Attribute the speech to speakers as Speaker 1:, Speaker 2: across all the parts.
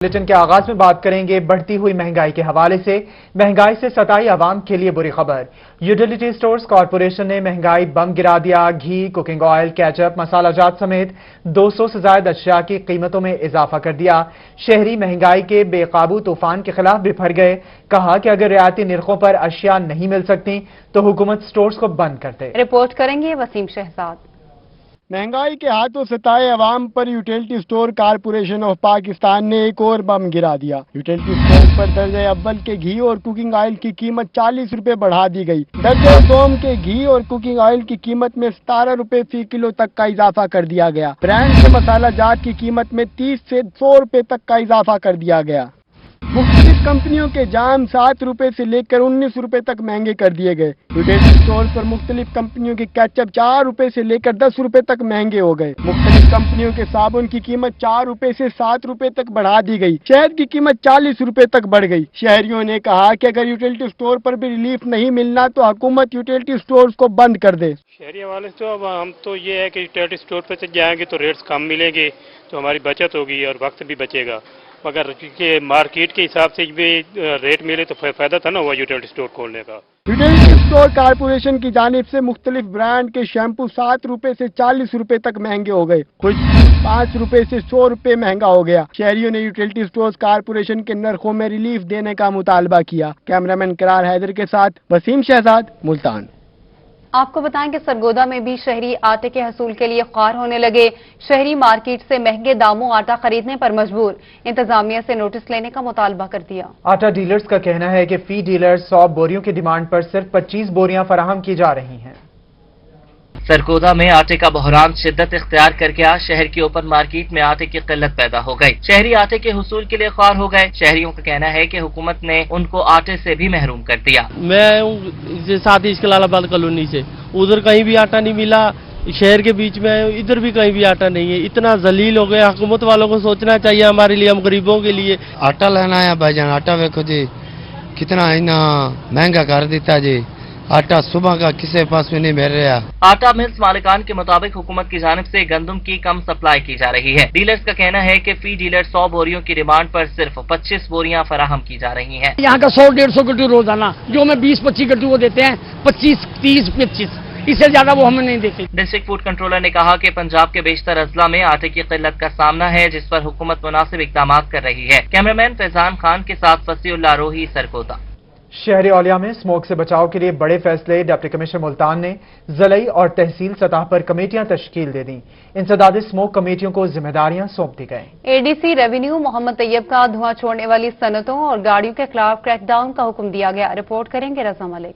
Speaker 1: Bulletin के आगाज में बात करेंगे बढ़ती हुई महंगाई के हवाले से। महंगाई से सताई आवाम के लिए बुरी खबर। यूटिलिटी स्टोर्स कॉरपोरेशन ने महंगाई बम गिरा दिया। घी, कुकिंग ऑयल, केचप, मसाला जात समेत 200 से ज्यादा अशिया की कीमतों में इजाफा कर दिया। शहरी महंगाई के बेकाबू तूफान के खिलाफ बिफर गए। कहा कि अगर रियायती निर्खों पर अशिया नहीं मिल सकती तो हुकूमत स्टोर्स को बंद कर दे।
Speaker 2: रिपोर्ट करेंगे वसीम शहजाद।
Speaker 3: महंगाई के हाथों सताए अवाम पर utility store corporation of Pakistan ने एक और बम गिरा दिया। यूटिलिटी स्टोर पर दर्जे अव्वल के घी और कुकिंग ऑयल की कीमत 40 रुपए बढ़ा दी गई। दर्जे दोम के घी और कुकिंग ऑयल की कीमत में 17 रुपए फी किलो तक का इजाफा कर दिया गया। ब्रांड के मसाला जात की कीमत में 30 से 100 रुपए तक का इजाफा कर दिया गया। मुख्तलिफ कंपनियों के जाम 7 रुपए से लेकर 19 रुपए तक महंगे कर दिए गए। यूटिलिटी स्टोर पर मुख्तलिफ कंपनियों के केचप 4 रुपए से लेकर 10 रुपए तक महंगे हो गए। मुख्तलिफ कंपनियों के साबुन की कीमत 4 रुपए से 7 रुपए तक बढ़ा दी गई। शहद की कीमत 40 रुपए तक बढ़ गई। शहरियों ने कहा कि अगर यूटिलिटी स्टोर पर भी रिलीफ नहीं मिलना तो हुकूमत यूटिलिटी स्टोर को बंद कर दे।
Speaker 4: शहरी हवाले से अब हम तो ये है कि यूटिलिटी स्टोर पर से जाएंगे तो रेट्स कम मिलेंगे, तो हमारी बचत होगी और वक्त भी बचेगा। मगर मार्केट के हिसाब से भी रेट मिले तो फायदा था ना हुआ यूटिलिटी स्टोर खोलने का।
Speaker 3: यूटिलिटी स्टोर कॉरपोरेशन की जानिब से मुख्तलिफ ब्रांड के शैम्पू 7 रुपए से 40 रुपए तक महंगे हो गए। कुछ 5 रुपए से 100 रुपए महंगा हो गया। शहरियों ने यूटिलिटी स्टोर कॉरपोरेशन के नरखों में रिलीफ देने का मुतालबा किया। कैमरामैन करार हैदर के साथ वसीम शहजाद, मुल्तान।
Speaker 2: आपको बताएं कि सरगोदा में भी शहरी आटे के हसूल के लिए ख्वार होने लगे। शहरी मार्केट से महंगे दामों आटा खरीदने पर मजबूर। इंतजामिया से नोटिस लेने का मुतालबा कर दिया।
Speaker 1: आटा डीलर्स का कहना है कि फी डीलर 100 बोरियों की डिमांड पर सिर्फ 25 बोरियां फराहम की जा रही हैं।
Speaker 5: सरगोदा में आटे का बहरान शिद्दत इख्तियार करके आज शहर की ओपन मार्केट में आटे की किल्लत पैदा हो गई। शहरी आटे के हुसूल के लिए ख्वार हो गए। शहरियों का कहना है कि हुकूमत ने उनको आटे से भी महरूम कर दिया।
Speaker 6: मैं हूँ साथ ही इस्कलालाबाद कॉलोनी से, उधर कहीं भी आटा नहीं मिला। शहर के बीच में इधर भी कहीं भी आटा नहीं है। इतना जलील हो गया। हुकूमत वालों को सोचना चाहिए हमारे लिए, हम गरीबों के लिए।
Speaker 7: आटा लेना है भाईजान, आटा देखो जी कितना इन्ना महंगा कर दिता जी। आटा सुबह का किसी पास में नहीं मिल रहा।
Speaker 5: आटा मिल्स मालिकान के मुताबिक हुकूमत की जानिब से गंदम की कम सप्लाई की जा रही है। डीलर्स का कहना है कि फी डीलर 100 बोरियों की डिमांड पर सिर्फ 25 बोरियां फराहम की जा रही हैं।
Speaker 8: यहाँ का 100-150 गड्ढू रोजाना, जो हमें 20-25 गड्ढू वो देते हैं 25, 30, 25, इससे ज्यादा वो हमें नहीं देते।
Speaker 5: डिस्ट्रिक्ट फूड कंट्रोलर ने कहा कि पंजाब के बेशतर अजला में आटे की किल्लत का सामना है, जिस पर हुकूमत मुनासिब इकदाम कर रही है। कैमरामैन फैजान खान के साथ फसीउल्लाह रोही, सरगोदा।
Speaker 1: शहरी औलिया में स्मोक से बचाव के लिए बड़े फैसले। डिप्टी कमिश्नर मुल्तान ने ज़िलई और तहसील सतह पर कमेटियां तश्कील दे दी। इंसदादी स्मोक कमेटियों को जिम्मेदारियां सौंप दी गई।
Speaker 2: एडीसी रेवेन्यू मोहम्मद तैयब का धुआं छोड़ने वाली सनतों और गाड़ियों के खिलाफ क्रैकडाउन का हुक्म दिया गया। रिपोर्ट करेंगे रजा मलिक।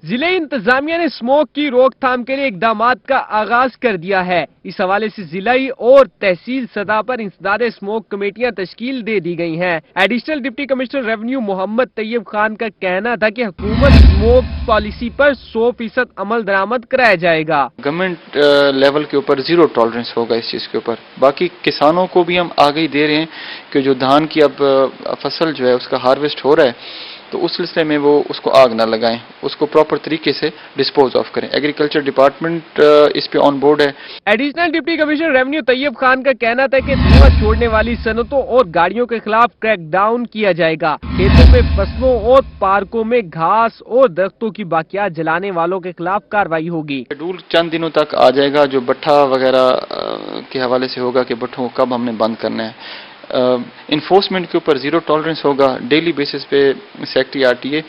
Speaker 9: जिले इंतजामिया ने स्मोक की रोकथाम के लिए इकदामात का आगाज कर दिया है। इस हवाले से जिलाई और तहसील सतह पर इंसदादे स्मोक कमेटियां तश्कील दे दी गई हैं। Additional deputy commissioner revenue Mohammad Tayyab Khan का कहना था कि हुकूमत स्मोक पॉलिसी पर 100% अमल दरामद कराया जाएगा।
Speaker 10: गवर्नमेंट लेवल के ऊपर 0 टॉलरेंस होगा इस चीज के ऊपर। बाकी किसानों को भी हम आगे दे रहे हैं कि जो धान की अब फसल जो है उसका हार्वेस्ट हो रहा है, तो उस सिलसिले में वो उसको आग ना लगाएं, उसको प्रॉपर तरीके से डिस्पोज ऑफ करें। एग्रीकल्चर डिपार्टमेंट इस पे ऑन बोर्ड है।
Speaker 9: Additional deputy commissioner revenue Tayyab Khan का कहना था कि धुआं छोड़ने वाली सनतों और गाड़ियों के खिलाफ क्रैकडाउन किया जाएगा। खेतों में फसलों और पार्कों में घास और दरख्तों की बाकियात जलाने वालों के खिलाफ कार्रवाई होगी।
Speaker 10: शेड्यूल चंद दिनों तक आ जाएगा जो भट्ठा वगैरह के हवाले से होगा कि भट्ठों को कब हमने बंद करना है। इन्फोर्समेंट के ऊपर 0 टॉलरेंस होगा। डेली बेसिस पे सेक्रेटरी आरटीए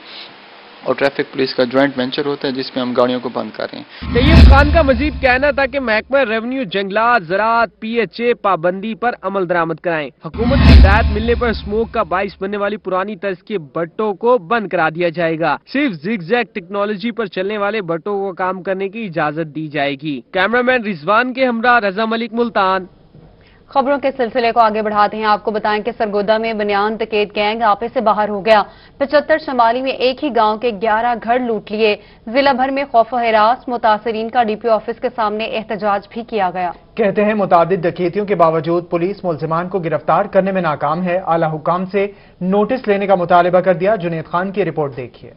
Speaker 10: और ट्रैफिक पुलिस का ज्वाइंट वेंचर होता है जिसमें हम गाड़ियों को बंद कर रहे हैं।
Speaker 9: तैयब खान का मजीद कहना था कि महकमा रेवेन्यू जंगलात, ज़राअत, पीएचए पाबंदी पर अमल दरामद कराएं। हुकूमत की हिदायत मिलने पर स्मोक का बाइस बनने वाली पुरानी तर्ज के भट्टों को बंद करा दिया जाएगा। सिर्फ जिगजैग टेक्नोलॉजी पर चलने वाले भट्टों को काम करने की इजाजत दी जाएगी। कैमरामैन रिजवान के हमरा रजा मलिक, मुल्तान।
Speaker 2: खबरों के सिलसिले को आगे बढ़ाते हैं। आपको बताएं कि सरगोदा में बनियान तकेत गैंग आपे से बाहर हो गया। 75 शमाली में एक ही गांव के 11 घर लूट लिए। जिला भर में खौफ हिरास। मुतासरीन का डीपीओ ऑफिस के सामने एहतजाज भी किया गया।
Speaker 1: कहते हैं मुतादिद डकैतियों के बावजूद पुलिस मुलजिमान को गिरफ्तार करने में नाकाम है। आला हुकाम से नोटिस लेने का मुतालबा कर दिया। जुनेद खान की रिपोर्ट देखिए।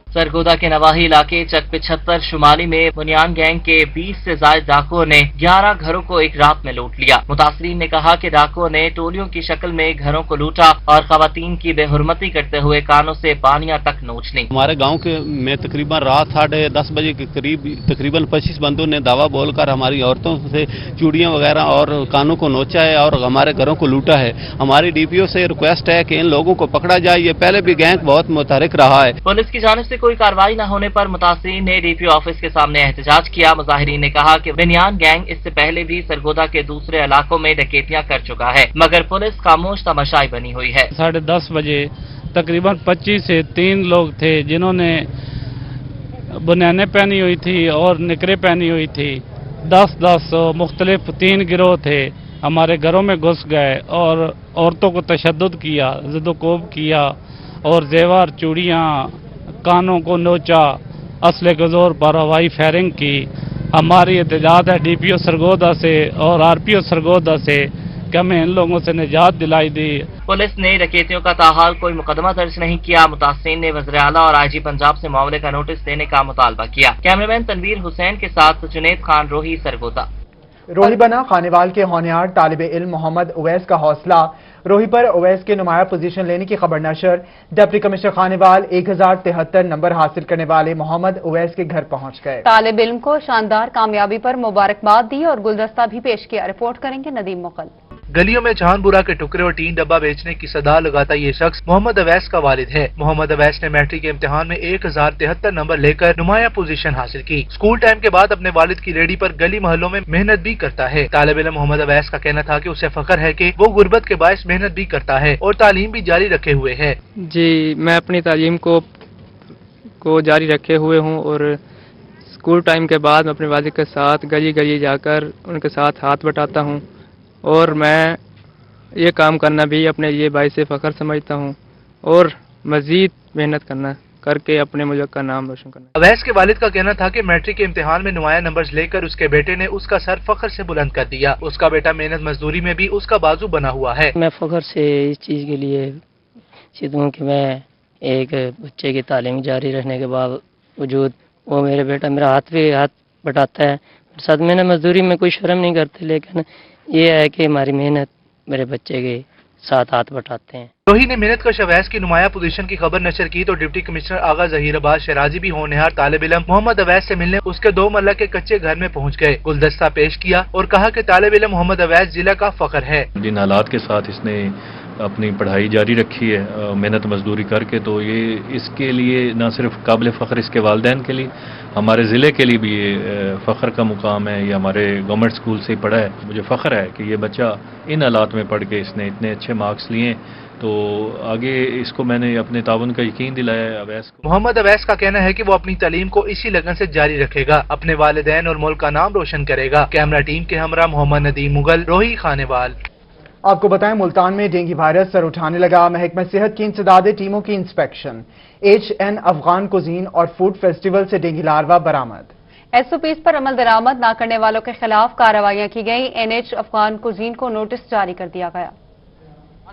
Speaker 5: सरगोदा के नवाही इलाके चक 75 शुमाली में बुनियान गैंग के 20 से ज्यादा डाकुओं ने 11 घरों को एक रात में लूट लिया। मुतासरीन ने कहा कि डाकुओं ने टोलियों की शक्ल में घरों को लूटा और खवातीन की बेहुरमती करते हुए कानों से बानियां तक नोच ली।
Speaker 11: हमारे गांव में तकरीबन रात 10:30 बजे के करीब तकरीबन 25 बंदों ने दावा बोलकर हमारी औरतों से चूड़ियां वगैरह और कानों को नोचा है और हमारे घरों को लूटा है। हमारी डीपीओ से रिक्वेस्ट है कि इन लोगों को पकड़ा जाए। ये पहले भी गैंग बहुत मुतहरिक रहा है।
Speaker 5: पुलिस की जानिब से कोई कार्रवाई न होने पर मुतासरीन ने डीपीओ ऑफिस के सामने एहतजाज किया। मुजाहिरीन ने कहा कि बुनियान गैंग इससे पहले भी सरगोदा के दूसरे इलाकों में डकैतियां कर चुका है, मगर पुलिस खामोश तमाशाई बनी हुई है।
Speaker 12: 10:30 बजे तकरीबन 25 से 3 लोग थे जिन्होंने बुनियानें पहनी हुई थी और निकरें पहनी हुई थी। 10 मुख्तलिफ 3 गिरोह थे, हमारे घरों में घुस गए और औरतों को तशद्दुद किया, ज़िद्दोकोब किया और जेवर चूड़ियाँ कानों को नोचा, असले के जोर पर हवाई फायरिंग की। हमारी एहतजाज है डीपीओ सरगोदा से और आरपीओ सरगोदा से कि हमें इन लोगों से निजात दिलाई दी।
Speaker 5: पुलिस ने डकैतियों का ताहाल कोई मुकदमा दर्ज नहीं किया। मुतासरीन ने वज़ीर आला और आईजी पंजाब से मामले का नोटिस देने का मुतालबा किया। कैमरामैन तनवीर हुसैन के साथ जुनैद खान, रोही, सरगोदा।
Speaker 1: रोही बना खानेवाल के होनियार तालिब इल्म मोहम्मद उवैस का हौसला। रोही पर उवैस के नुमाया पोजीशन लेने की खबर नशर। डिप्टी कमिश्नर खानेवाल 1073 नंबर हासिल करने वाले मोहम्मद उवैस के घर पहुंच गए।
Speaker 2: तालिब इल्म को शानदार कामयाबी पर मुबारकबाद दी और गुलदस्ता भी पेश किया। रिपोर्ट करेंगे नदीम मुगल।
Speaker 13: गलियों में झानपुरा के टुकड़े और टीन डब्बा बेचने की सदा लगाता ये शख्स मोहम्मद अवैस का वालिद है। मोहम्मद अवैस ने मैट्रिक के इम्तिहान में 1073 नंबर लेकर नुमाया पोजीशन हासिल की। स्कूल टाइम के बाद अपने वालिद की रेडी पर गली मोहल्लों में मेहनत भी करता है। तालिब इल्म मोहम्मद अवैस का कहना था कि उसे फख्र है कि वो गुर्बत के बायस मेहनत भी करता है और तालीम भी जारी रखे हुए है।
Speaker 14: जी, मैं अपनी तालीम को जारी रखे हुए हूँ और स्कूल टाइम के बाद मैं अपने वालिद के साथ गली गली जाकर उनके साथ हाथ बटाता हूँ और मैं ये काम करना भी अपने लिए बाइस से फख्र समझता हूँ और मजीद मेहनत करना करके अपने मुल्क का नाम रोशन करना।
Speaker 13: अवैस के वालिद का कहना था कि मैट्रिक के इम्तिहान में नुमाया नंबर्स लेकर उसके बेटे ने उसका सर फख्र से बुलंद कर दिया। उसका बेटा मेहनत मजदूरी में भी उसका बाजू बना हुआ है।
Speaker 15: मैं फख्र से इस चीज़ के लिए चित हूँ कि मैं एक बच्चे की तालीम जारी रखने के बावजूद वो मेरे बेटा मेरा हाथ बटाता है। साथ मेहनत मजदूरी में कोई शर्म नहीं करते, लेकिन ये है कि हमारी मेहनत मेरे बच्चे के साथ हाथ बटाते हैं।
Speaker 13: रोही ने मेहनत का अवैस की नुमाया पोजीशन की खबर नशर की तो डिप्टी कमिश्नर आगा जहीराबाद शराजी भी होनहार तालिब इल्म मोहम्मद अवैस से मिलने उसके 2 मरला के कच्चे घर में पहुंच गए, गुलदस्ता पेश किया और कहा कि तालिब इल्म मोहम्मद अवैस जिला का फख्र है।
Speaker 16: जिन हालात के साथ इसने अपनी पढ़ाई जारी रखी है मेहनत मजदूरी करके, तो ये इसके लिए न सिर्फ काबिल फ़ख्र इसके वालिदैन के लिए, हमारे ज़िले के लिए भी ये फ़ख्र का मुकाम है। ये हमारे गवर्नमेंट स्कूल से पढ़ा है। मुझे फ़ख्र है कि ये बच्चा इन हालात में पढ़ के इसने इतने अच्छे मार्क्स लिए, तो आगे इसको मैंने अपने ताउन का यकीन दिलाया है अवैस को।
Speaker 13: मोहम्मद अवैस का कहना है कि वो अपनी तालीम को इसी लगन से जारी रखेगा, अपने वालिदैन और मुल्क का नाम रोशन करेगा। कैमरा टीम के हमरा मोहम्मद नदीम मुगल, रोही, खानेवाल।
Speaker 1: आपको बताएं मुल्तान में डेंगू वायरस सर उठाने लगा। महकमा सेहत की इंसदादे टीमों की इंस्पेक्शन। HN अफगान कुजीन और फूड फेस्टिवल से डेंगू लार्वा बरामद।
Speaker 2: SOPs पर अमल दरामद न करने वालों के खिलाफ कार्रवाइयां की गई। NH अफगान कुजीन को नोटिस जारी कर दिया गया।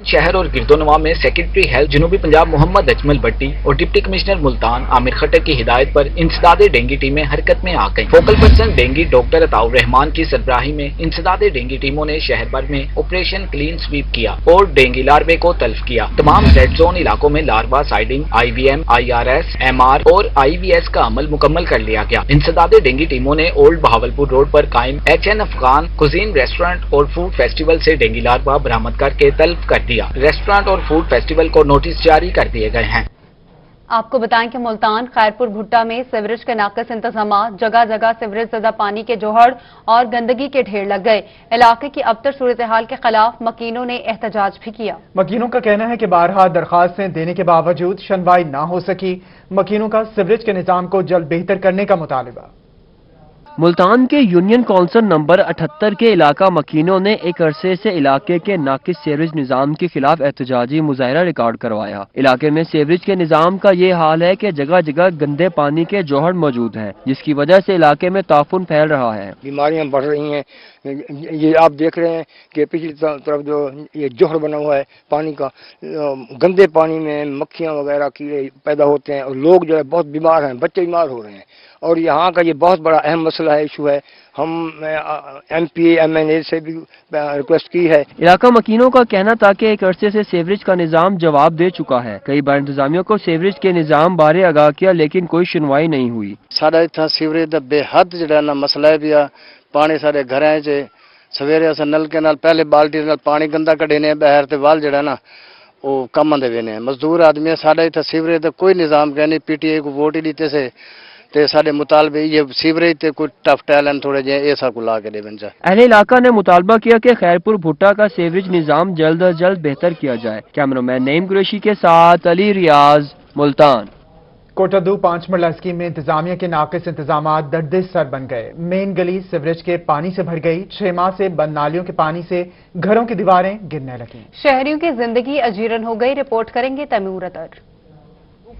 Speaker 17: शहर और गिरदोनवा में सेक्रेटरी हेल्थ जनूबी पंजाब मोहम्मद अजमल भट्टी और डिप्टी कमिश्नर मुल्तान आमिर खट्टर की हिदायत पर इंसदादे डेंगू टीमें हरकत में आ गईं। Focal person dengue doctor Ataur Rahman की सरबराही में इंसदादे डेंगू टीमों ने शहर भर में ऑपरेशन क्लीन स्वीप किया और डेंगू लार्वे को तल्फ किया। तमाम रेड जोन इलाकों में larva siding, IVM, IRS, MR और IVS का अमल मुकम्मल कर लिया गया। इंसदादे डेंगू टीमों ने ओल्ड बहावलपुर रोड पर कायम HN अफगान कुजीन रेस्टोरेंट और फूड फेस्टिवल से डेंगू लार्वा बरामद करके तल्फ कर दिया। रेस्टोरेंट और फूड फेस्टिवल को नोटिस जारी कर दिए गए हैं।
Speaker 2: आपको बताएं कि मुल्तान खैरपुर भुट्टा में सीवरेज के नाक़िस इंतजाम, जगह जगह सीवरेज ज़दा पानी के जोहड़ और गंदगी के ढेर लग गए। इलाके की अबतर सूरत हाल के खिलाफ मकीनों ने एहतजाज भी किया।
Speaker 1: मकीनों का कहना है कि बारहा दरखास्तें देने के बावजूद सुनवाई न हो सकी। मकीनों का सीवरेज के निजाम को जल्द बेहतर करने का मुतालबा।
Speaker 9: ملتان کے یونین کونسل نمبر 78 کے علاقہ مکینوں نے ایک عرصے سے علاقے کے ناقص سیوریج نظام کے خلاف احتجاجی مظاہرہ ریکارڈ کروایا۔ علاقے میں سیوریج کے نظام کا یہ حال ہے کہ جگہ جگہ گندے پانی کے جوہر موجود ہیں، جس کی وجہ سے علاقے میں تعفن پھیل رہا ہے۔
Speaker 3: بیماریاں بڑھ رہی ہیں، یہ آپ دیکھ رہے ہیں کہ پچھلی طرف جو یہ جوہر بنا ہوا ہے پانی کا، گندے پانی میں مکھیاں وغیرہ کیڑے پیدا ہوتے ہیں اور لوگ جو ہے بہت بیمار ہیں، بچے بیمار ہو رہے ہیں، اور یہاں کا یہ بہت بڑا اہم مسئلہ ہے، ایشو ہے۔ ہم ایم پی ایم این اے سے بھی ریکویسٹ کی ہے۔
Speaker 9: علاقہ مکینوں کا کہنا تھا کہ ایک عرصے سے سیوریج کا نظام جواب دے چکا ہے، کئی بار انتظامیہ کو سیوریج کے نظام بارے آگاہ کیا لیکن کوئی سنوائی نہیں ہوئی۔
Speaker 18: ساڈا اتنا سیوریج دا بے حد جڑا نا مسئلہ ہے پیا، پانی سارے گھراں چ سویرے اساں نلکے نال پہلے بالٹی نال پانی گندا کڈینے باہر تے وال جڑا نا او کم آندے وینے مزدور آدمی ساڈا اتنا سیوریج دا کوئی نظام کہ نہیں، پی ٹی اے کو ووٹ ہی دیتے سے تے سارے مطالبے یہ سیوریج تے کوئی ٹف ٹیلنٹ تھوڑے جے ایسا کو لا کے دے بن جائے۔
Speaker 9: اہل علاقہ نے مطالبہ کیا کہ خیرپور بھٹا کا سیوریج نظام جلد از جلد بہتر کیا جائے۔ کیمرہ مین نعیم قریشی کے ساتھ علی ریاض، ملتان۔
Speaker 1: کوٹدو 5 مرلہ اسکیم میں انتظامیہ کے ناقص انتظامات درد سر بن گئے۔ مین گلی سیوریج کے پانی سے بھر گئی، 6 ماہ سے بند نالیوں کے پانی سے گھروں کی دیواریں گرنے لگیں۔
Speaker 2: شہریوں کی زندگی اجیرن ہو گئی، رپورٹ کریں گے تیمور اطہر۔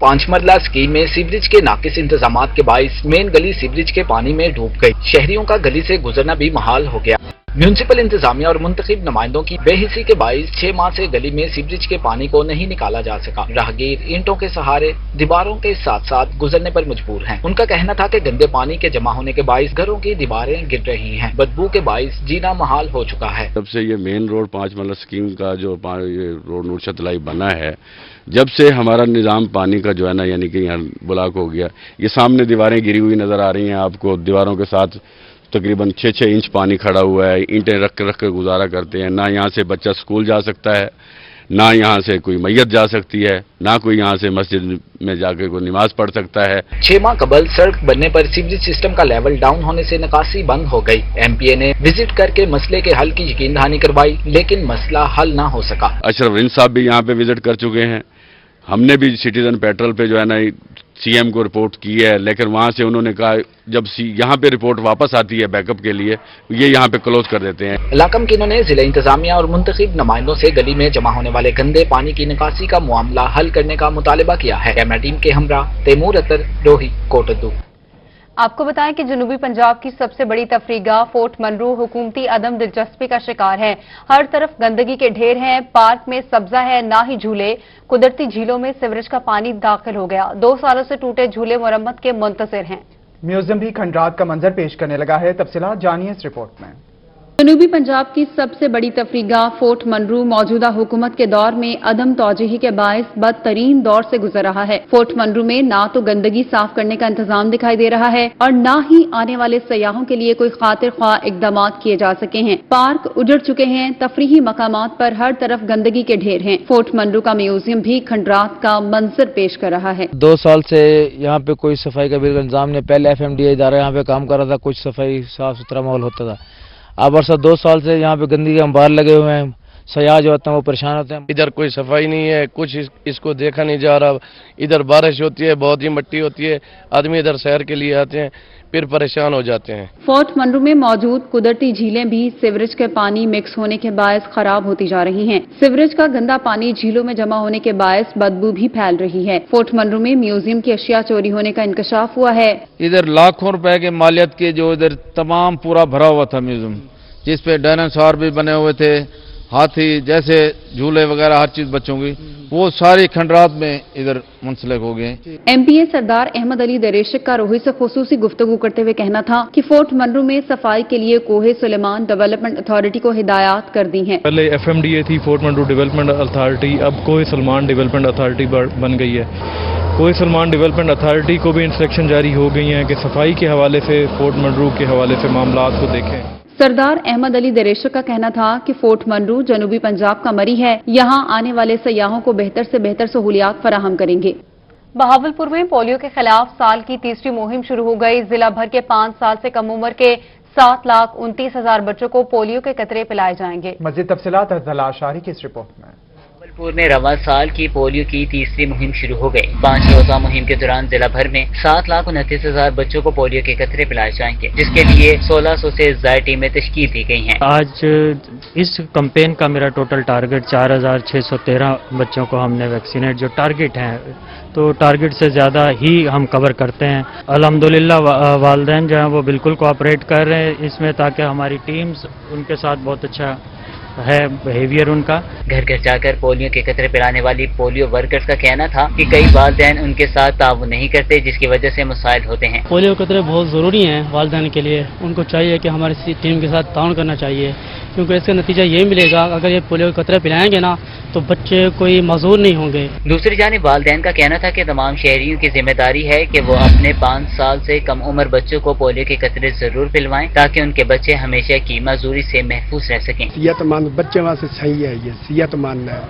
Speaker 17: 5 مرلہ اسکیم میں سیوریج کے ناقص انتظامات کے باعث مین گلی سیوریج کے پانی میں ڈوب گئی، شہریوں کا گلی سے گزرنا بھی محال ہو گیا۔ میونسپل انتظامیہ اور منتخب نمائندوں کی بے حسی کے باعث 6 ماہ سے گلی میں سیوریج کے پانی کو نہیں نکالا جا سکا۔ راہگیر اینٹوں کے سہارے دیواروں کے ساتھ ساتھ گزرنے پر مجبور ہیں۔ ان کا کہنا تھا کہ گندے پانی کے جمع ہونے کے باعث گھروں کی دیواریں گر رہی ہیں، بدبو کے باعث جینا محال ہو چکا ہے۔
Speaker 19: جب سے یہ مین روڈ 5 مرلہ اسکیم کا جو یہ روڈ نورشد لائی بنا ہے، جب سے ہمارا نظام پانی کا جو ہے نا یعنی کہ یہاں بلاک ہو گیا، یہ سامنے دیواریں گری ہوئی نظر آ رہی ہیں آپ کو، دیواروں کے ساتھ تقریباً 6 انچ پانی کھڑا ہوا ہے، اینٹیں رکھ کے گزارا کرتے ہیں، نہ یہاں سے بچہ سکول جا سکتا ہے، نہ یہاں سے کوئی میت جا سکتی ہے، نہ کوئی یہاں سے مسجد میں جا کے کوئی نماز پڑھ سکتا ہے۔
Speaker 17: 6 ماہ قبل سڑک بننے پر سیوریج سسٹم کا لیول ڈاؤن ہونے سے نکاسی بند ہو گئی۔ ایم پی اے نے وزٹ کر کے مسئلے کے حل کی یقین دہانی کروائی لیکن مسئلہ حل نہ ہو سکا۔
Speaker 19: اشرف رنج صاحب بھی یہاں پہ وزٹ کر چکے ہیں، ہم نے بھی سٹیزن پیٹرول پہ جو ہے نا سی ایم کو رپورٹ کی ہے، لیکن وہاں سے انہوں نے کہا جب یہاں پہ رپورٹ واپس آتی ہے بیک اپ کے لیے یہ یہاں پہ کلوز کر دیتے ہیں۔
Speaker 17: علاقہ مکینوں نے ضلع انتظامیہ اور منتخب نمائندوں سے گلی میں جمع ہونے والے گندے پانی کی نکاسی کا معاملہ حل کرنے کا مطالبہ کیا ہے۔ کیمرہ ٹیم کے ہمراہ تیمور اطہر، روہی، کوٹدو۔
Speaker 2: آپ کو بتائیں کہ جنوبی پنجاب کی سب سے بڑی تفریح گاہ فورٹ منرو حکومتی عدم دلچسپی کا شکار ہے۔ ہر طرف گندگی کے ڈھیر ہیں، پارک میں سبزہ ہے نہ ہی جھولے، قدرتی جھیلوں میں سیوریج کا پانی داخل ہو گیا، 2 سالوں سے ٹوٹے جھولے مرمت کے منتظر ہیں۔
Speaker 1: میوزیم بھی کھنڈرات کا منظر پیش کرنے لگا ہے، تفصیلات جانیے اس رپورٹ میں۔
Speaker 2: جنوبی پنجاب کی سب سے بڑی تفریح گاہ فورٹ منرو موجودہ حکومت کے دور میں عدم توجہی کے باعث بدترین دور سے گزر رہا ہے۔ فورٹ منرو میں نہ تو گندگی صاف کرنے کا انتظام دکھائی دے رہا ہے اور نہ ہی آنے والے سیاحوں کے لیے کوئی خاطر خواہ اقدامات کیے جا سکے ہیں۔ پارک اجڑ چکے ہیں، تفریحی مقامات پر ہر طرف گندگی کے ڈھیر ہیں۔ فورٹ منرو کا میوزیم بھی کھنڈرات کا منظر پیش کر رہا ہے۔
Speaker 20: 2 سال سے یہاں پہ کوئی صفائی کا بالکل انتظام نہیں، پہلے FMDA ادارہ یہاں پہ کام کر رہا تھا، کچھ صفائی صاف ستھرا ماحول ہوتا تھا، اب عرصہ 2 سال سے یہاں پہ گندگی کے انبار لگے ہوئے ہیں، سیاح جو ہوتے ہیں وہ پریشان ہوتے ہیں۔
Speaker 21: ادھر کوئی صفائی نہیں ہے، کچھ اس کو دیکھا نہیں جا رہا، ادھر بارش ہوتی ہے بہت ہی مٹی ہوتی ہے، آدمی ادھر سیر کے لیے آتے ہیں پھر پریشان ہو جاتے ہیں۔
Speaker 2: فورٹ منرو میں موجود قدرتی جھیلیں بھی سیوریج کے پانی مکس ہونے کے باعث خراب ہوتی جا رہی ہیں۔ سیوریج کا گندا پانی جھیلوں میں جمع ہونے کے باعث بدبو بھی پھیل رہی ہے۔ فورٹ منرو میں میوزیم کی اشیاء چوری ہونے کا انکشاف ہوا ہے۔
Speaker 20: ادھر لاکھوں روپے کے مالیت کے جو ادھر تمام پورا بھرا ہوا تھا میوزیم، جس پہ ڈائناسور بھی بنے ہوئے تھے، ہاتھی جیسے جھولے وغیرہ ہر چیز بچوں کی، وہ ساری کھنڈرات میں ادھر منسلک ہو گئے۔
Speaker 2: ایم پی اے سردار احمد علی دریشک کا روہی سے خصوصی گفتگو کرتے ہوئے کہنا تھا کہ فورٹ منرو میں صفائی کے لیے کوہ سلیمان ڈیولپمنٹ اتھارٹی کو ہدایات کر دی ہیں۔
Speaker 22: پہلے FMDA تھی فورٹ منرو ڈیولپمنٹ اتھارٹی، اب کوہ سلمان ڈیولپمنٹ اتھارٹی بن گئی ہے۔ کوہ سلمان ڈیولپمنٹ اتھارٹی کو بھی انسٹرکشن جاری ہو گئی ہیں کہ صفائی کے حوالے سے فورٹ منرو کے حوالے سے معاملات کو دیکھیں۔
Speaker 2: سردار احمد علی دریشک کا کہنا تھا کہ فورٹ منرو جنوبی پنجاب کا مری ہے، یہاں آنے والے سیاحوں کو بہتر سے بہتر سہولیات فراہم کریں گے۔ بہاولپور میں پولیو کے خلاف سال کی تیسری مہم شروع ہو گئی۔ ضلع بھر کے 5 سال سے کم عمر کے 7,29,000 بچوں کو پولیو کے قطرے پلائے جائیں گے۔
Speaker 1: مزید تفصیلات افضل اشاری کی اس رپورٹ میں۔
Speaker 5: भावलपुर में रवा साल की पोलियो की तीसरी मुहिम शुरू हो गई। 5 रोजा मुहिम के दौरान जिला भर में 7,29,000 बच्चों को पोलियो के कतरे पिलाए जाएंगे, जिसके लिए 1600 से ज्यादा टीमें तश्कील दी गई हैं।
Speaker 4: आज इस कैंपेन का मेरा टोटल टारगेट 4,613 बच्चों को हमने वैक्सीनेट, जो टारगेट है तो टारगेट से ज़्यादा ही हम कवर करते हैं। अल्हम्दुलिल्लाह वालिदैन जो हैं वो बिल्कुल कोऑपरेट कर रहे हैं इसमें, ताकि हमारी टीम्स उनके साथ बहुत अच्छा है बिहेवियर उनका।
Speaker 5: घर घर जाकर पोलियो के कतरे पिलाने वाली पोलियो वर्कर्स का कहना था कि कई वालिदैन उनके साथ ताउन नहीं करते, जिसकी वजह से मसाइल होते हैं।
Speaker 6: पोलियो कतरे बहुत ज़रूरी हैं वालिदैन के लिए, उनको चाहिए कि हमारी टीम के साथ ताउन करना चाहिए, क्योंकि इसका नतीजा ये मिलेगा अगर ये पोलियो के कतरे पिलाएंगे ना तो बच्चे कोई मजबूर नहीं होंगे।
Speaker 5: दूसरी जानिब वालिदैन का कहना था कि तमाम शहरियों की जिम्मेदारी है कि वो अपने 5 साल से कम उम्र बच्चों को पोलियो के कतरे जरूर पिलवाएं, ताकि उनके बच्चे हमेशा की मजदूरी से महफूज रह सकें।
Speaker 3: सेहतमंद बच्चे वास्ते सही है, ये सेहतमंद है।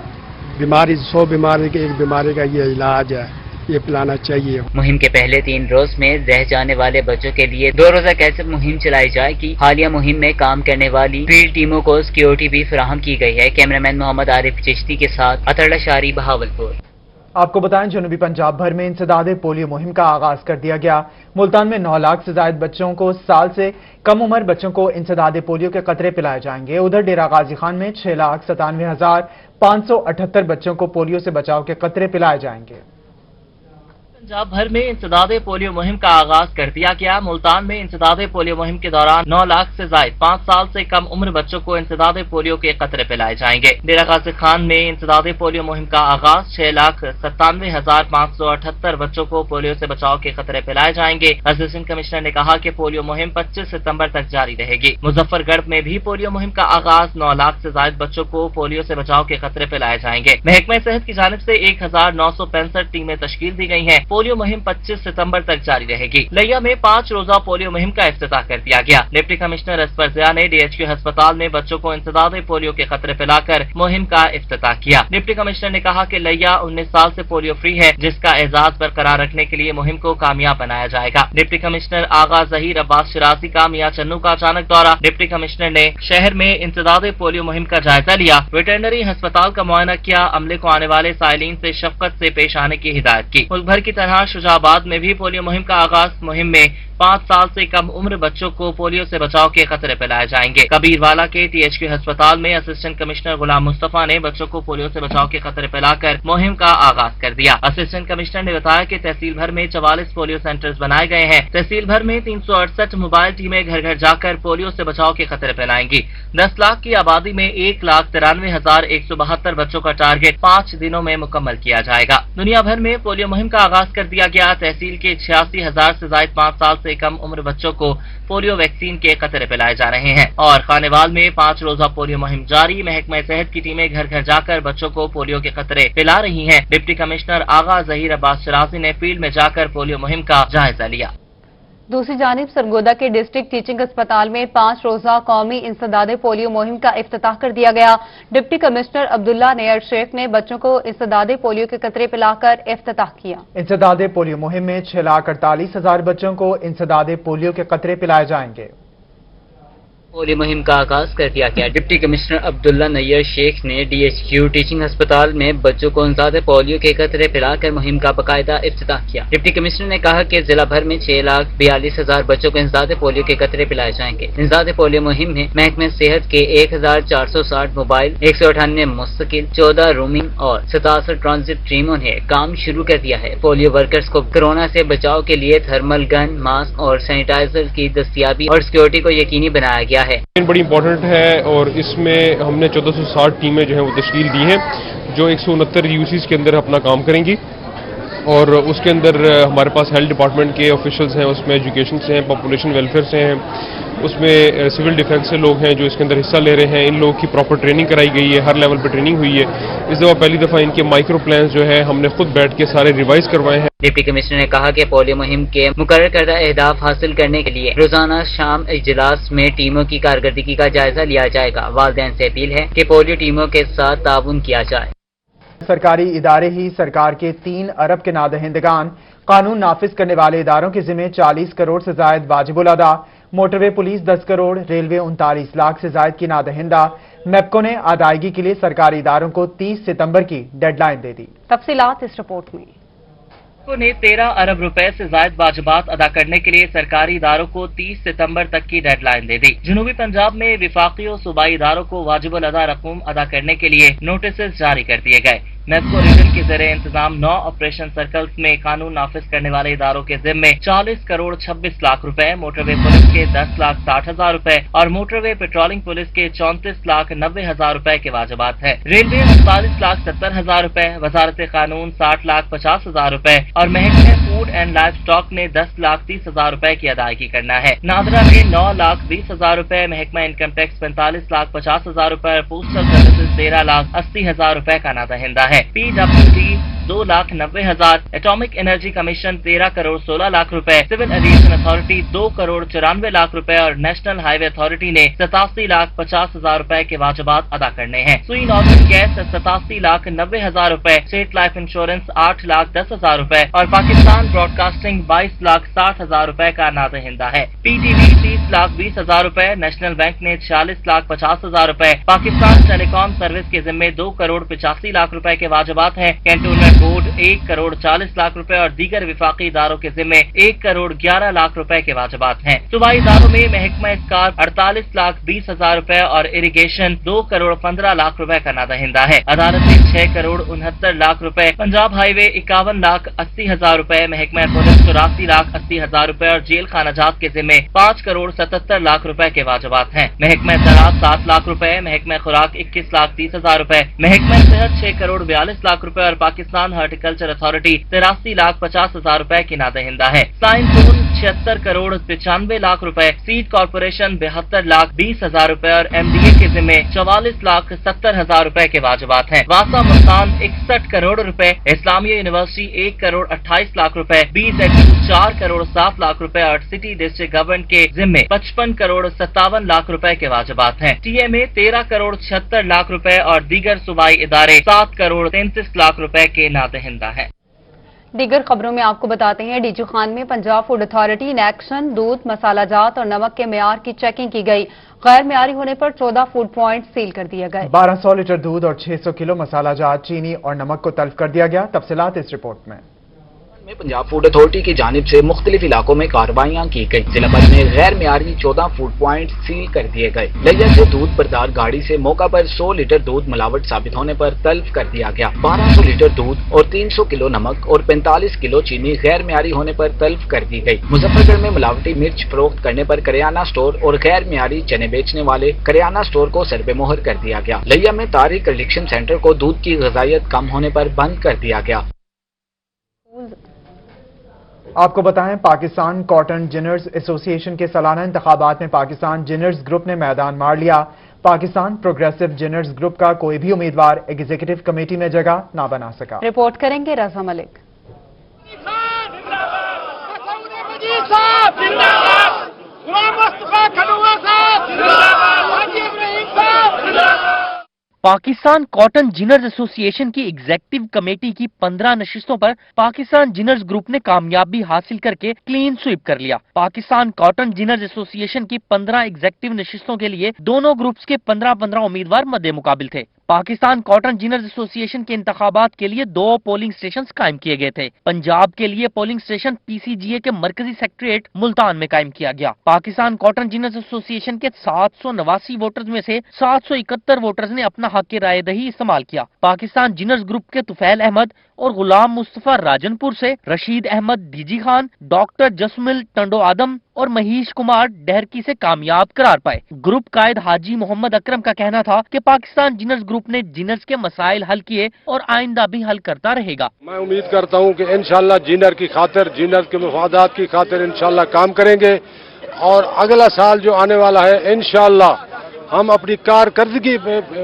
Speaker 3: बीमारी 100 बीमारी के एक बीमारी का ये इलाज है, ये पिलाना चाहिए।
Speaker 5: मुहिम के पहले 3 रोज में रह जाने वाले बच्चों के लिए 2 रोजा कैचअप मुहिम चलाई जाएगी। हालिया मुहिम में काम करने वाली फील्ड टीमों को सिक्योरिटी भी फराहम की गई है। कैमरामैन मोहम्मद आरिफ चिश्ती के साथ अतरला शारी, बहावलपुर।
Speaker 1: आपको बताएं, जनूबी पंजाब भर में इंसदादे पोलियो मुहिम का आगाज कर दिया गया। मुल्तान में 9 लाख से ज्यादा बच्चों को, साल से कम उम्र बच्चों को इंसदादे पोलियो के कतरे पिलाए जाएंगे। उधर डेरा गाजी खान में 6,97,578 बच्चों को पोलियो से बचाव के कतरे पिलाए जाएंगे।
Speaker 5: पंजाब भर में इंसदादे पोलियो मुहिम का आगाज कर दिया गया। मुल्तान में इंसदादे पोलियो मुहिम के दौरान 9 लाख से ज्यादा 5 साल से कम उम्र बच्चों को इंसदादे पोलियो के कतरे पिलाए जाएंगे। डेरा गाजी खान में इंसदादे पोलियो मुहिम का आगाज 6,97,578 बच्चों को पोलियो से बचाव के कतरे पिलाए जाएंगे। असिस्टेंट कमिश्नर ने कहा कि पोलियो मुहिम 25 सितंबर तक जारी रहेगी। मुजफ्फरगढ़ में भी पोलियो मुहिम का आगाज 9 लाख से ज्यादा बच्चों को पोलियो से बचाव के कतरे पिलाए जाएंगे। महकमा सेहत की जानिब से 1965 टीमें तश्कील दी गई हैं। पोलियो मुहिम 25 सितंबर तक जारी रहेगी। लिया में 5 रोजा पोलियो मुहिम का इफ्तिताह कर दिया गया। डिप्टी कमिश्नर असफर ज़िया ने DHQ अस्पताल में बच्चों को इंसदादे पोलियो के कतरे पिलाकर मुहिम का इफ्तिताह किया। डिप्टी कमिश्नर ने कहा कि लिया 19 साल से पोलियो फ्री है, जिसका एजाज बरकरार रखने के लिए मुहिम को कामयाब बनाया जाएगा। डिप्टी कमिश्नर आगा जहीर अब्बास शिराजी का मियां चन्नू का अचानक दौरा। डिप्टी कमिश्नर ने शहर में इंसदादे पोलियो मुहिम का जायजा लिया। वेटरनरी अस्पताल का मुआयना किया। अमले को आने वाले साइलिन से शफकत से पेश आने की हिदायत की। मुल्क भर की तरह शुजाबाद में भी पोलियो मुहिम का आगाज। मुहिम में 5 साल से कम उम्र बच्चों को पोलियो से बचाव के खतरे पिलाए जाएंगे। कबीरवाला के THQ अस्पताल में असिस्टेंट कमिश्नर गुलाम मुस्तफा ने बच्चों को पोलियो से बचाव के खतरे पिलाकर मुहिम का आगाज कर दिया। असिस्टेंट कमिश्नर ने बताया कि तहसील भर में 44 पोलियो सेंटर्स बनाए गए हैं। तहसील भर में 368 मोबाइल टीमें घर घर जाकर पोलियो से बचाव के खतरे पिलाएंगी। 10 लाख की आबादी में 1,93,172 बच्चों का टारगेट 5 दिनों में मुकम्मल किया जाएगा। दुनिया भर में पोलियो मुहिम का आगाज कर दिया गया। तहसील के 86,000 से ज्यादा 5 साल से कम उम्र बच्चों को पोलियो वैक्सीन के कतरे पिलाए जा रहे हैं। और खानेवाल में 5 रोजा पोलियो मुहिम जारी। महकमा सेहत की टीमें घर घर जाकर बच्चों को पोलियो के कतरे पिला रही हैं। डिप्टी कमिश्नर आगा जहीर अब्बास शिराजी ने फील्ड में जाकर पोलियो मुहिम का जायजा लिया।
Speaker 2: दूसरी जानिब सरगोदा के डिस्ट्रिक्ट टीचिंग अस्पताल में 5 रोजा कौमी इंसदादे पोलियो मुहिम का इफ्तिताह कर दिया गया। डिप्टी कमिश्नर अब्दुल्ला नयर शेख ने बच्चों को इंसदादे पोलियो के कतरे पिलाकर इफ्तिताह किया।
Speaker 1: इंसदादे पोलियो मुहिम में 6,48,000 बच्चों को इंसदादे पोलियो के कतरे पिलाए जाएंगे।
Speaker 5: पोलियो मुहिम का आगाज कर दिया गया। डिप्टी कमिश्नर अब्दुल्ला नैयर शेख ने DHQ टीचिंग अस्पताल में बच्चों को इंसदादे पोलियो के कतरे पिलाकर मुहिम का बाकायदा इफ्तिताह किया। डिप्टी कमिश्नर ने कहा कि जिला भर में 6,42,000 बच्चों को इंसदादे पोलियो के कतरे पिलाए जाएंगे। इंसदादे पोलियो मुहिम में महकमे सेहत के 1,460 मोबाइल, 198 मुस्तकिल, 14 रूमिंग और 67 ट्रांजिट टीमों ने काम शुरू कर दिया है। पोलियो वर्कर्स को कोरोना से बचाव के लिए थर्मल गन, मास्क और सैनिटाइजर की दस्तियाबी और सिक्योरिटी को यकीनी बनाया गया है।
Speaker 23: बड़ी इंपॉर्टेंट है और इसमें हमने 1460 टीमें जो है वो तश्कील दी हैं, जो 169 UCs के अंदर अपना काम करेंगी। और उसके अंदर हमारे पास हेल्थ डिपार्टमेंट के ऑफिशियल्स हैं, उसमें एजुकेशन से हैं, पॉपुलेशन वेलफेयर से हैं, उसमें सिविल डिफेंस से लोग हैं जो इसके अंदर हिस्सा ले रहे हैं। इन लोगों की प्रॉपर ट्रेनिंग कराई गई है, हर लेवल पर ट्रेनिंग हुई है। इस दफा पहली दफा इनके माइक्रो प्लान्स जो है हमने खुद बैठ के सारे रिवाइज करवाए हैं।
Speaker 5: डिप्टी कमिश्नर ने कहा कि पोलियो मुहिम के मुकर्रर करदा अहदाफ हासिल करने के लिए रोजाना शाम इजलास में टीमों की कारकर्दगी का जायजा लिया जाएगा। वालिदैन से अपील है कि पोलियो टीमों के साथ ताउन किया जाए।
Speaker 1: सरकारी इदारे ही सरकार के 3 अरब के नादहिंदगान, कानून नाफिज करने वाले इदारों के जिम्मे 40 करोड़ से जायद वाजिबुल अदा, motorway police 10 crore, railway 39 lakh से जायद की नादहिंदा, नेपको ने अदायगी के लिए सरकारी इदारों को 30 सितंबर की डेडलाइन दे दी।
Speaker 2: तफसीलात इस रिपोर्ट में।
Speaker 5: नेपको ने 13 अरब रुपए से जायद वाजिबात अदा करने के लिए सरकारी इदारों को 30 सितंबर तक की डेडलाइन दे दी। जनूबी पंजाब में विफाकी और सूबाई इदारों को वाजिबुल अदा रकूम अदा करने के लिए नोटिस जारी कर दिए गए। नेपको रीजन के ज़रिए इंतजाम 9 ऑपरेशन सर्कल्स में कानून नाफिज करने वाले इदारों के जिम्मे 40 करोड़ 26 लाख रुपए, मोटरवे पुलिस के 10 लाख 60 हजार रुपए और मोटरवे पेट्रोलिंग पुलिस के 34 लाख 90 हजार रुपए के वाजिबात है। रेलवे 45 लाख 70 हजार रुपए, वजारत कानून 60 लाख 50 हजार रुपए और महकमे फूड एंड लाइफ स्टॉक ने 10 लाख 30 हजार रुपए की अदायगी करना है। नादरा ने 9 लाख 20 हजार रुपए, महकमा इनकम टैक्स 45 लाख 50 हजार रुपए और पोस्टल सर्विसेज 13 लाख 80 हजार रुपए का नादहिंदा है। PWD 2 लाख 90 हजार, atomic energy commission 13 crore 16 lakh रुपए, civil aviation authority 2 crore 94 lakh रुपए और नेशनल हाईवे अथॉरिटी ने 87 लाख 50 हजार रुपए के वाजिबात अदा करने हैं। सुई नॉर्दर्न गैस 87 लाख 90 हजार रुपए, स्टेट लाइफ इंश्योरेंस 8 लाख 10 हजार रुपए और पाकिस्तान ब्रॉडकास्टिंग 22 लाख 60 हजार रुपए का नादहिंदा है। PTV 30 लाख 20 हजार रुपए, नेशनल बैंक ने 46 लाख 50 हजार रुपए, पाकिस्तान टेलीकॉम सर्विस के जिम्मे 2 करोड़ 85 लाख रुपए के वाजिबात हैं। कैंटोनमेंट बोर्ड 1 करोड़ 40 लाख रुपए और दीगर विफाकी इदारों के जिम्मे 1 करोड़ 11 लाख रुपए के वाजिबात हैं। सूबाई इदारों में महकमा स्कार्प 48 लाख 20 हजार रुपए और इरिगेशन 2 करोड़ 15 लाख रुपए का नादहिंदा है। अदालतें 6 करोड़ 69 लाख रुपए, पंजाब हाईवे 51 लाख 80 हजार रुपए, महकमा पुलिस 84 लाख 80 हजार रुपए और जेल खानाजात के जिम्मे 5 करोड़ 77 लाख रुपए के वाजिबात हैं। महकमा ज़राअत 7 लाख रुपए, महकमा खुराक 21 लाख 30 हजार रुपए, महकमा सेहत 6 करोड़ 42 लाख रुपए और पाकिस्तान हार्टिकल्चर अथॉरिटी 83 लाख 50 हजार रुपए की नादहिंदा है। साइंस जोन 76 करोड़ 95 लाख रुपए, सीड कॉर्पोरेशन 72 लाख 20 हजार रुपए और MDA के जिम्मे 44 लाख 70 हजार रुपए के वाजिबात हैं। वासा मुल्तान 61 करोड़ रुपए, इस्लामिया यूनिवर्सिटी 1 करोड़ 28 लाख रुपए, BZU 4 करोड़ 7 लाख रुपए और सिटी डिस्ट्रिक्ट गवर्नमेंट के जिम्मे 55 करोड़ 57 लाख रुपए के वाजिबात हैं। TMA 13 करोड़ 76 लाख रुपए और दीगर सूबाई इदारे 7 करोड़ 33 लाख रुपए के नादहिंदा है।
Speaker 2: दीगर खबरों में आपको बताते हैं, डीजू खान में Punjab food authority in action, दूध, मसाला जात और नमक के मेयार की चेकिंग की गई। गैर मेयारी होने पर 14 फूड प्वाइंट सील कर दिए गए।
Speaker 1: 1200 लीटर दूध और 600 किलो मसाला जात, चीनी और नमक को तल्फ कर दिया गया। तफसीलात इस रिपोर्ट में।
Speaker 17: पंजाब फूड अथॉरिटी की जानिब से मुख्तलिफ इलाकों में कार्रवाइयां की गई। जिला भर में गैर मेयारी 14 फूड प्वाइंट सील कर दिए गए। लिया से दूध बरदार गाड़ी से मौका पर 100 लीटर दूध मिलावट साबित होने पर तल्फ कर दिया गया। 1200 लीटर दूध और 300 किलो नमक और 45 किलो चीनी गैर मेयारी होने पर तल्फ कर दी गई। मुजफ्फरगढ़ में मिलावटी मिर्च फरोख्त करने पर करियाना स्टोर और गैर मेयारी चने बेचने वाले करियाना स्टोर को सरबे मोहर कर दिया गया। लिया में तारिक कलेक्शन सेंटर को दूध की ग़िज़ाइयत कम होने पर बंद कर दिया गया।
Speaker 1: आपको बताएं, पाकिस्तान कॉटन जिनर्स एसोसिएशन के सालाना इंतखाबात में पाकिस्तान जिनर्स ग्रुप ने मैदान मार लिया। पाकिस्तान प्रोग्रेसिव जिनर्स ग्रुप का कोई भी उम्मीदवार एग्जीक्यूटिव कमेटी में जगह न बना सका।
Speaker 2: रिपोर्ट करेंगे रजा Malik.
Speaker 7: Pakistan cotton ginners association की एग्जेक्टिव कमेटी की 15 नशिस्तों पर पाकिस्तान जिनर्स ग्रुप ने कामयाबी हासिल करके क्लीन स्वीप कर लिया। पाकिस्तान कॉटन जिनर्स एसोसिएशन की 15 एग्जेक्टिव नशिस्तों के लिए दोनों ग्रुप्स के 15-15 उम्मीदवार मद्दे मुकाबिल थे। पाकिस्तान कॉटन जिनर्स एसोसिएशन के इंतखाबात के लिए 2 पोलिंग स्टेशन कायम किए गए थे। पंजाब के लिए पोलिंग स्टेशन PCGA के मरकजी सेक्रेटरीट मुल्तान में कायम किया गया। पाकिस्तान कॉटन जिनर्स एसोसिएशन के 789 वोटर्स में से 771 वोटर्स ने अपना हक राय दही इस्तेमाल किया। पाकिस्तान जिनर्स ग्रुप के तुफैल अहमद और गुलाम मुस्तफा राजनपुर से, रशीद अहमद डीजी खान, डॉक्टर जसमिल टंडो आदम और महीश कुमार डहरकी से कामयाब करार पाए। ग्रुप कायद हाजी मोहम्मद अकरम का कहना था कि पाकिस्तान जिनर्स ग्रुप ने जिनर्स के मसाइल हल किए और आइंदा भी हल करता रहेगा।
Speaker 8: मैं उम्मीद करता हूं कि इंशाल्लाह जिनर की खातिर, जिनर के मफादात की खातिर इंशाल्लाह काम करेंगे और अगला साल जो आने वाला है इंशाल्लाह हम अपनी कारकर्दगी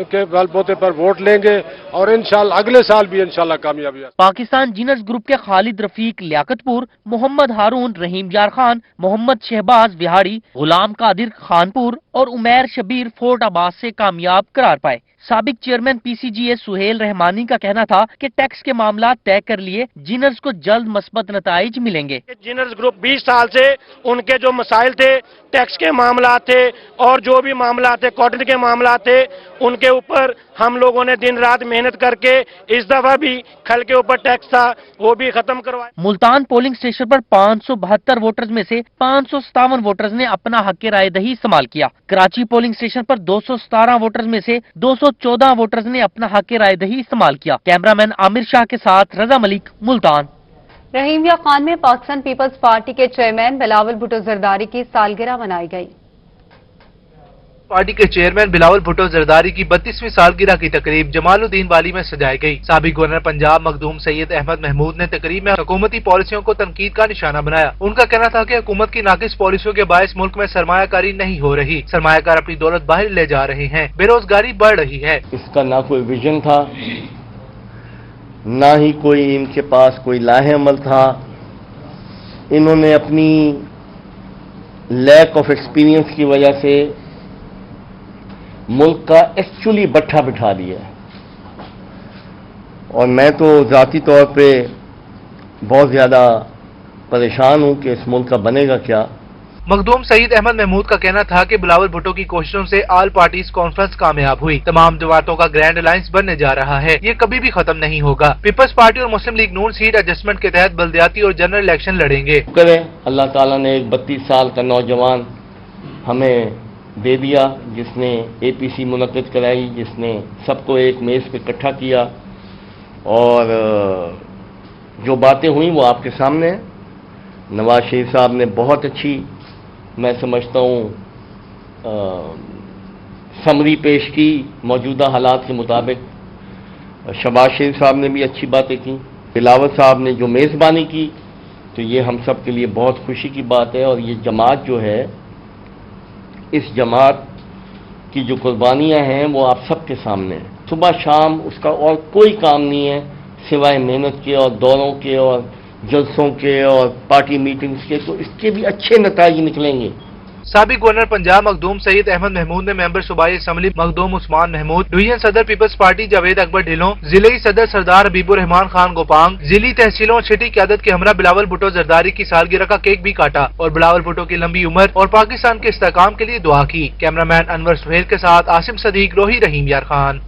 Speaker 8: के बलबूते पर वोट लेंगे और इंशाल्लाह अगले साल भी इंशाल्लाह कामयाबी।
Speaker 7: पाकिस्तान जिनर्स ग्रुप के खालिद रफीक लियाकतपुर, मोहम्मद हारून रहीम यार खान, मोहम्मद शहबाज विहाड़ी, गुलाम कादिर खानपुर और उमैर शबीर फोर्ट आबाद से कामयाब करार पाए। साबिक चेयरमैन PCGA सुहेल रहमानी का कहना था कि टैक्स के मामला तय कर लिए, जिनर्स को जल्द मस्बत नताइज मिलेंगे।
Speaker 10: जिनर्स ग्रुप 20 साल से उनके जो मसाइल थे, टैक्स के मामला थे और जो भी मामला थे कॉटन के मामला थे उनके ऊपर हम लोगों ने दिन रात मेहनत करके इस दफा भी खल के ऊपर टैक्स था वो भी खत्म करवाया।
Speaker 7: मुल्तान पोलिंग स्टेशन पर 572 वोटर्स में से 557 वोटर्स ने अपना हक राय दही इस्तेमाल किया। कराची पोलिंग स्टेशन पर 217 वोटर्स में से 214 वोटर्स ने अपना हक राय दही इस्तेमाल किया। कैमरामैन आमिर शाह के साथ रजा मलिक, मुल्तान।
Speaker 2: रहीमिया खान में पाकिस्तान पीपल्स पार्टी के चेयरमैन बिलावल भुट्टो जरदारी की सालगिरह मनाई गई।
Speaker 13: पार्टी के चेयरमैन बिलावल भुट्टो जरदारी की 32वीं सालगिरह की तकरीब जमालुद्दीन वाली में सजाई गई। साबिक गवर्नर पंजाब मखदूम सैयद अहमद महमूद ने तकरीब में हुकूमती पॉलिसियों को तनकीद का निशाना बनाया। उनका कहना था कि हुकूमत की नाकिस पॉलिसियों के बायस मुल्क में सरमायाकारी नहीं हो रही, सरमायाकार अपनी दौलत बाहर ले जा रहे हैं, बेरोजगारी बढ़ रही है।
Speaker 11: इसका ना कोई विजन था, ना ही कोई इनके पास कोई लाहे अमल था। इन्होंने अपनी लैक ऑफ एक्सपीरियंस की वजह से मुल्क का एक्चुअली बट्ठा बिठा दिया है और मैं तो ज़ाती तौर पे बहुत ज़्यादा परेशान हूं कि इस मुल्क का बनेगा क्या।
Speaker 13: मखदूम सईद अहमद महमूद का कहना था कि बिलावल भुट्टो की कोशिशों से ऑल पार्टीज कॉन्फ्रेंस कामयाब हुई, तमाम जमातों का ग्रैंड अलायंस बनने जा रहा है, ये कभी भी खत्म नहीं होगा। पीपल्स पार्टी और मुस्लिम लीग नून सीट एडजस्टमेंट के तहत बल्दियाती और जनरल इलेक्शन लड़ेंगे।
Speaker 11: करे अल्लाह ताला ने एक 32 साल का नौजवान हमें दे दिया जिसने APC मुनक्किद कराई, जिसने सबको एक मेज पे इकट्ठा किया और जो बातें हुई वो आपके सामने है। नवाज शरीफ साहब ने बहुत अच्छी, मैं समझता हूँ, समरी पेश की मौजूदा हालात के मुताबिक। शहबाज शरीफ साहब ने भी अच्छी बातें की, बिलावल साहब ने जो मेज़बानी की, तो ये हम सब के लिए बहुत खुशी की बात है। और ये जमात जो है, इस जमात की जो कुर्बानियां हैं वो आप सबके सामने हैं। सुबह शाम उसका और कोई काम नहीं है सिवाय मेहनत के और दौरों के और जलसों के और पार्टी मीटिंग्स के, तो इसके भी अच्छे नतीजे निकलेंगे।
Speaker 13: साबिक गवर्नर पंजाब मखदूम सईद अहमद महमूद ने मेंबर सूबाई असम्बली मखदूम उस्मान महमूद, डिवीजन सदर पीपल्स पार्टी जावेद अकबर ढिलों, जिले सदर सरदार हबीबुर रहमान खान गोपांग, जिली तहसीलों और छठी क्यादत के हमरा बिलावल भुट्टो जरदारी की सालगिरह का केक भी काटा और बिलावल भुट्टो की लंबी उम्र और पाकिस्तान के इस्तेहकाम के लिए दुआ की। कैमरामैन अनवर सुहेल के साथ आसिम सदीक, रोही, रहीम यार खान।